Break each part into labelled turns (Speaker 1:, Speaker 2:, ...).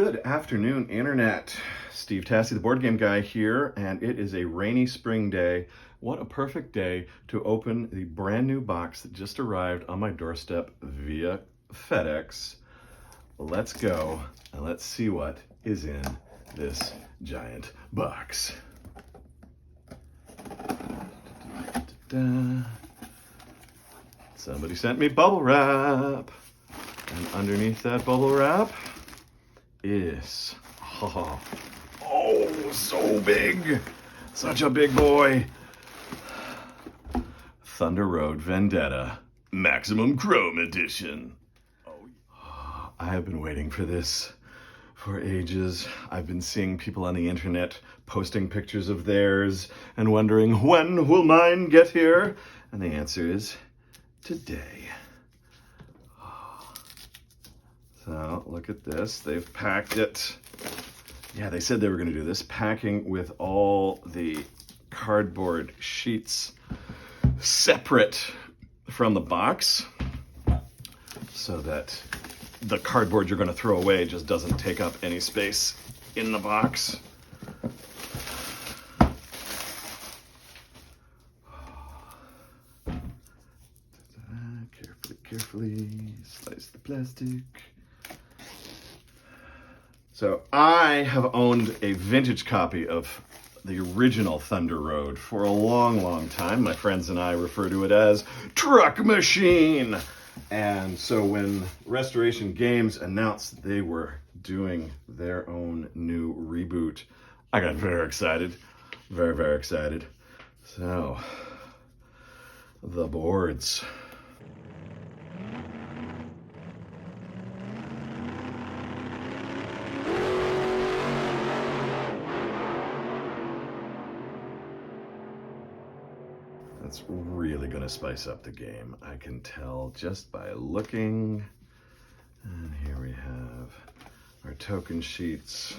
Speaker 1: Good afternoon, Internet. Steve Tassi, the board game guy here, and it is a rainy spring day. What a perfect day to open the brand new box that just arrived on my doorstep via FedEx. Let's go and let's see what is in this giant box. Somebody sent me bubble wrap, and underneath that bubble wrap is, oh, so big, such a big boy. Thunder Road Vendetta Maximum Chrome Edition. I have been waiting for this for ages. I've been seeing people on the internet posting pictures of theirs and wondering, when will mine get here? And the answer is today. So look at this, they've packed it. Yeah, they said they were gonna do this, packing with all the cardboard sheets separate from the box so that the cardboard you're gonna throw away just doesn't take up any space in the box. Carefully slice the plastic. So I have owned a vintage copy of the original Thunder Road for a long time. My friends and I refer to it as Truck Machine. And so when Restoration Games announced they were doing their own new reboot, I got very excited, very excited. So, the boards. That's really going to spice up the game. I can tell just by looking. And here we have our token sheets,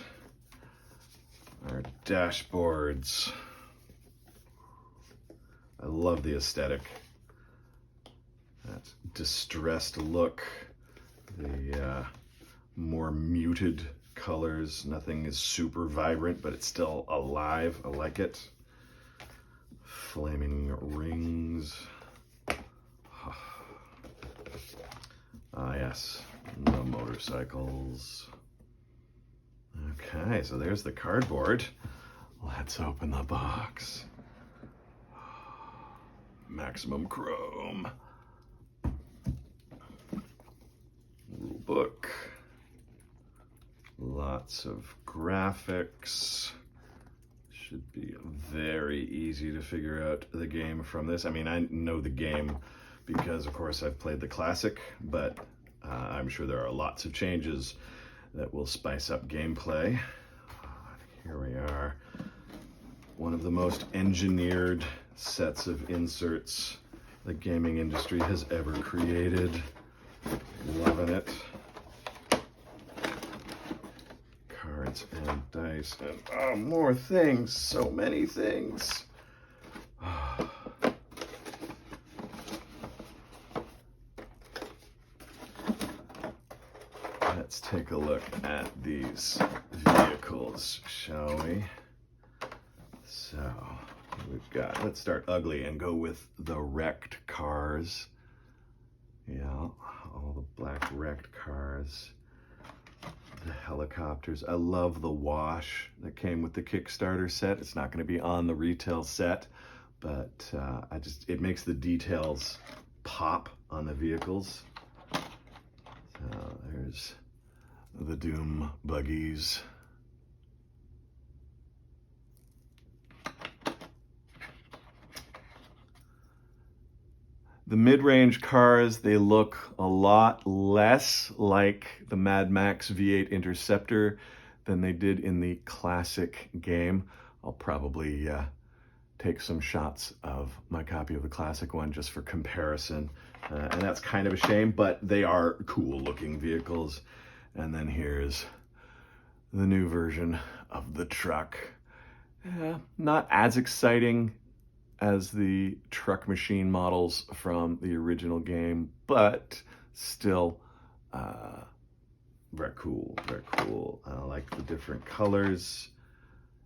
Speaker 1: our dashboards. I love the aesthetic. That distressed look, the more muted colors. Nothing is super vibrant, but it's still alive. I like it. Flaming rings. Ah, yes, the motorcycles. Okay, so there's the cardboard. Let's open the box. Maximum Chrome. Rule book. Lots of graphics. Should be very easy to figure out the game from this. I mean, I know the game because, of course, I've played the classic, but I'm sure there are lots of changes that will spice up gameplay. Here we are. One of the most engineered sets of inserts the gaming industry has ever created. Loving it. Cards and dice and more things, so many things. Let's take a look at these vehicles, shall we? So we've got, let's start ugly and go with the wrecked cars. Yeah, all the black wrecked cars. The helicopters. I love the wash that came with the Kickstarter set. It's not going to be on the retail set, but it makes the details pop on the vehicles. So there's the Doom buggies. The mid-range cars, they look a lot less like the Mad Max V8 Interceptor than they did in the classic game. I'll probably take some shots of my copy of the classic one just for comparison. And that's kind of a shame, but they are cool looking vehicles. And then here's the new version of the truck. Yeah, not as exciting as the Truck Machine models from the original game, but still Very cool, very cool. I like the different colors.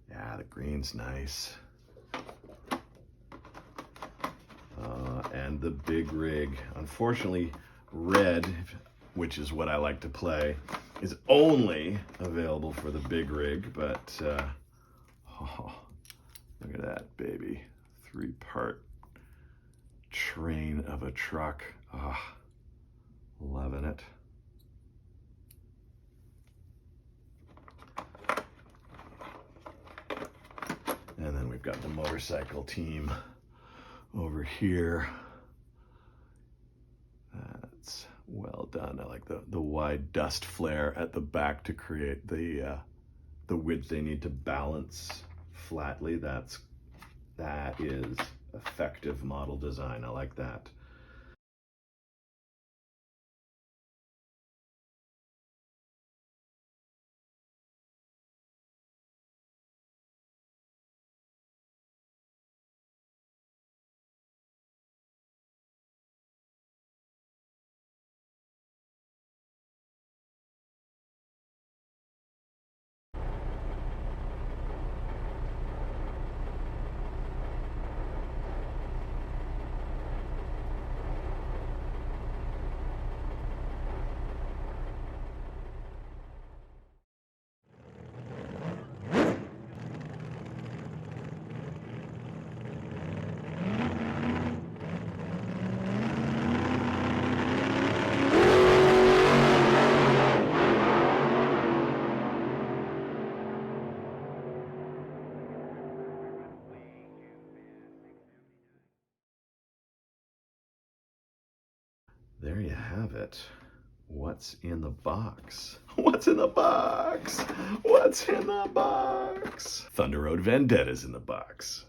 Speaker 1: Yeah, the green's nice. And the big rig. Unfortunately, red, which is what I like to play, is only available for the big rig, but oh, look at that, baby. 3-part train of a truck. Oh, loving it. And then we've got the motorcycle team over here. That's well done. I like the wide dust flare at the back to create the width they need to balance flatly. That is effective model design. I like that. There you have it. What's in the box? What's in the box? What's in the box? Thunder Road Vendetta's in the box.